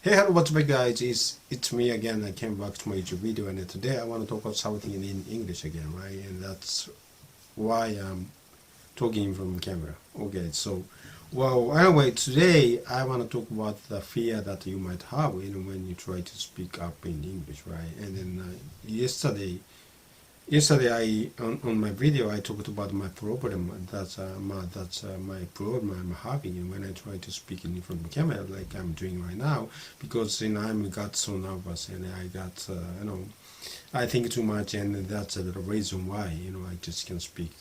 Hey, hello, what's up guys, it's me again. I came back to my YouTube video, and today I want to talk about something in English again, right? And that's why I'm talking from camera. Okay, so well, anyway, today I want to talk about the fear that you might have, when you try to speak up in English, right? And then yesterday on my video I talked about my problem. That's my problem I'm having when I try to speak in front of the camera like I'm doing right now, because I got so nervous, and I got I think too much, and that's the reason why I just can't speak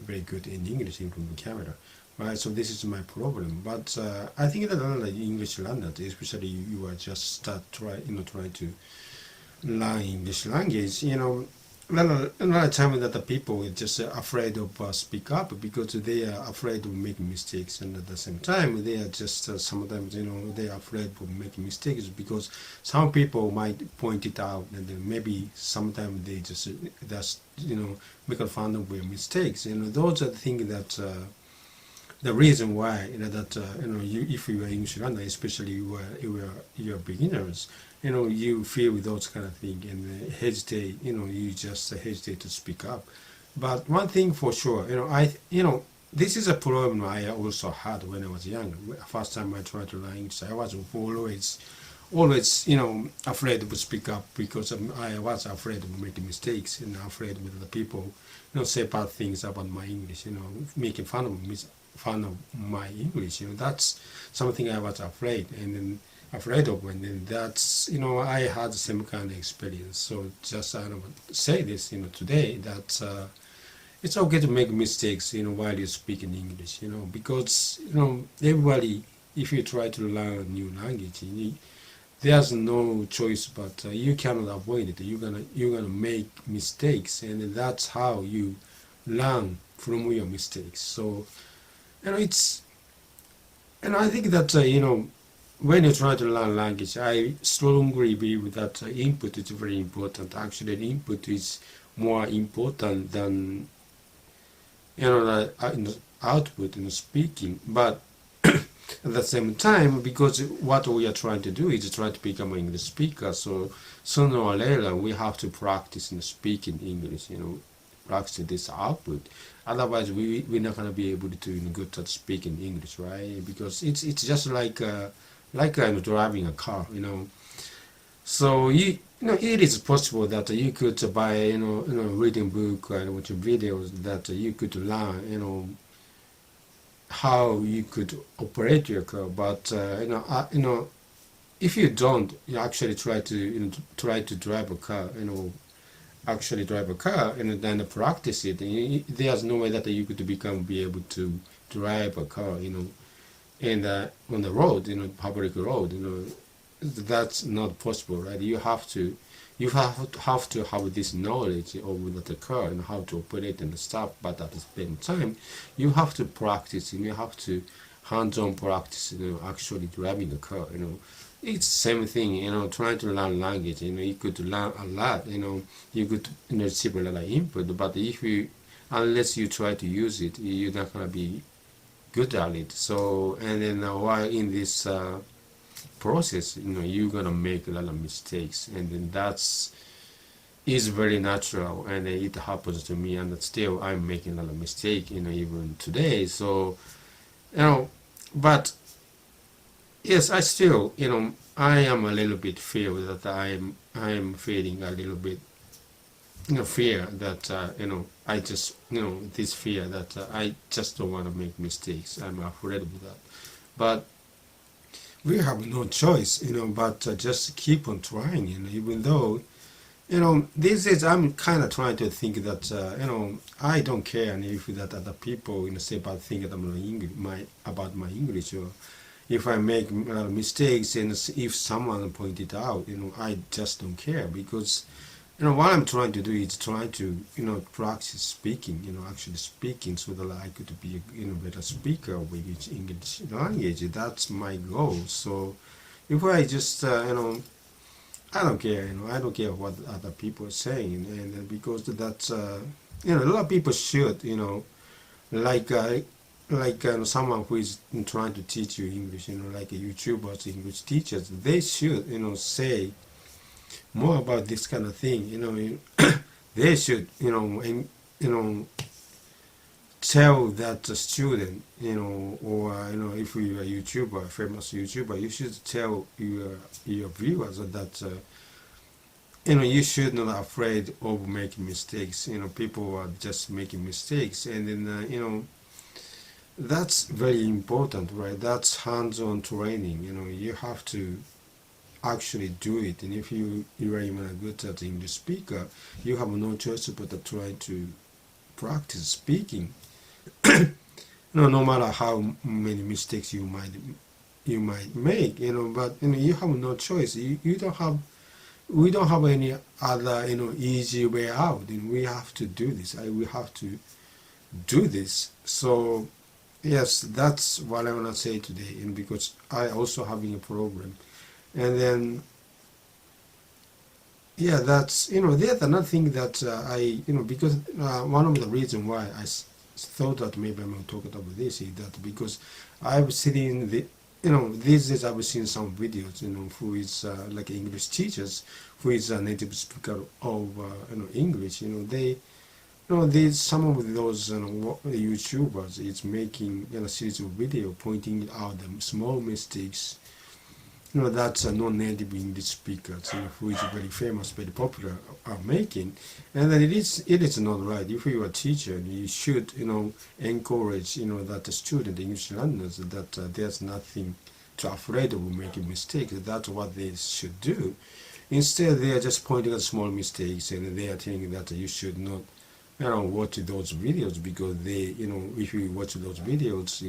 very good in English in front of the camera, right? So this is my problem. But I think that other English learners, especially you are just try to learn English language, a lot of time that the people are just afraid of speak up because they are afraid of making mistakes, and at the same time they are just sometimes they are afraid of making mistakes because some people might point it out, and then maybe sometimes they just make fun of your mistakes. Those are the things that the reason why if you are English learner, especially you are beginners, you feel those kind of things and hesitate. You just hesitate to speak up. But one thing for sure, this is a problem I also had when I was young. First time I tried to learn English, I was always afraid to speak up because I was afraid of making mistakes and afraid of the people say bad things about my English, making fun of my English. That's something I was afraid of, and then that's I had the same kind of experience. So just I don't say this today that it's okay to make mistakes while you speak in English, because everybody, if you try to learn a new language, there's no choice, but you cannot avoid it. You're gonna make mistakes, and that's how you learn from your mistakes. So it's, and I think that when you try to learn language, I strongly believe that input is very important. Actually, input is more important than output in speaking. But at the same time, because what we are trying to do is try to become an English speaker, so sooner or later we have to practice speaking English. Practice this output. Otherwise, we're not gonna be able to good at speaking English, right? Because it's just like driving a car, So it is possible that you could buy reading book and watch videos that you could learn how you could operate your car. But if you don't, you actually try to drive a car, actually drive a car and then practice it. There's no way that you could be able to drive a car, and on the road, public road, that's not possible, right? You have to have this knowledge of the car and how to operate and stuff. But at the same time, you have to practice, and you have to hands-on practice, actually driving the car. It's same thing, trying to learn language. You could learn a lot. You could receive a lot of input, but unless you try to use it, you're not gonna be good at it. So, and then while in this process, you're gonna make a lot of mistakes, and then that's is very natural, and it happens to me, and still I'm making a lot of mistakes, even today. So, but yes, I still, I am a little bit fear that I'm feeling a little bit fear that I just this fear that I just don't want to make mistakes. I'm afraid of that, but we have no choice, but just keep on trying, even though these days I'm kind of trying to think that I don't care, and if that other people say bad things about my English, or if I make mistakes, and if someone point it out, I just don't care, because what I'm trying to do is trying to practice speaking, actually speaking, so that I could be a better speaker of English language. That's my goal. So if I just I don't care, I don't care what other people are saying, and because that's a lot of people should like like someone who is trying to teach you English, like YouTubers, English teachers, they should, say more about this kind of thing. They should, tell that the student, or if you're a YouTuber, a famous YouTuber, you should tell your viewers that you should not be afraid of making mistakes. People are just making mistakes, and then that's very important, right? That's hands-on training. You have to actually do it, and if you are even a good at English speaker, you have no choice but to try to practice speaking. No matter how many mistakes you might make, but you have no choice. We don't have any other easy way out, and we have to do this. We have to do this. So yes, that's what I want to say today, and because I also having a problem, and then yeah, that's there's another thing that I because one of the reasons why I thought that maybe I'm going to talk about this is that because I've seen these days I've seen some videos who is like English teachers who is a native speaker of English. Some of those YouTubers is making a series of video pointing out the small mistakes that non-native English speakers who is very famous, very popular are making, and then it is not right. If you are a teacher, you should encourage that the student English learners that there's nothing to afraid of making mistakes. That's what they should do. Instead, they are just pointing at small mistakes, and they are telling that you should not watch those videos because they if you watch those videos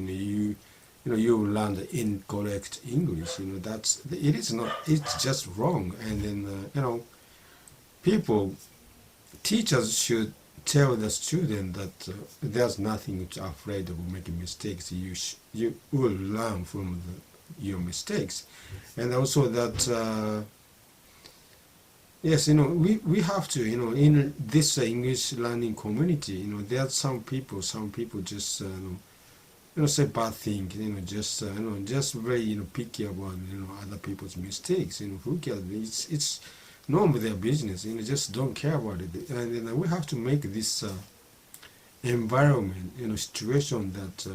you learn the incorrect English. It's just wrong. And then teachers should tell the student that there's nothing to afraid of making mistakes. You will learn from your mistakes, and also that yes, we have to in this English learning community, there are some people just say bad things, just very picky about other people's mistakes. Who cares? It's none of their business. Just don't care about it. And then we have to make this environment, situation that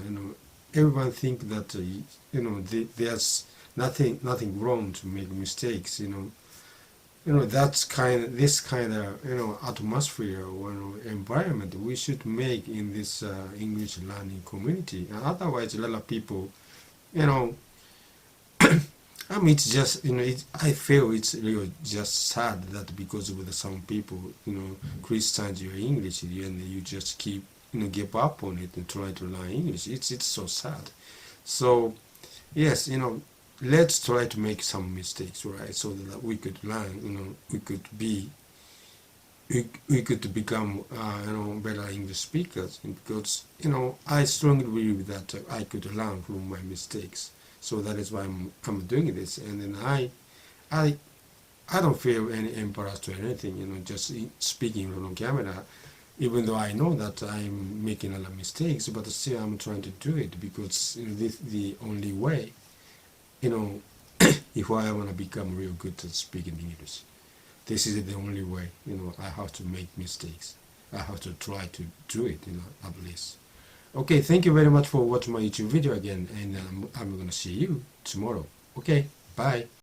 everyone think that there's nothing wrong to make mistakes. That's this kind of atmosphere or environment we should make in this English learning community. And otherwise, a lot of people, it's just I feel it's really just sad that because of some people criticize your English and you just keep give up on it and try to learn English. It's so sad. So yes, let's try to make some mistakes, right? So that we could learn, we could become, better English speakers. Because, I strongly believe that I could learn from my mistakes. So that is why I'm doing this. And then I don't feel any embarrassed or anything, just speaking on camera, even though I know that I'm making a lot of mistakes, but still I'm trying to do it because this is the only way. If I want to become real good at speaking English, this is the only way. I have to make mistakes. I have to try to do it, at least. Okay, thank you very much for watching my YouTube video again, and I'm going to see you tomorrow. Okay, bye.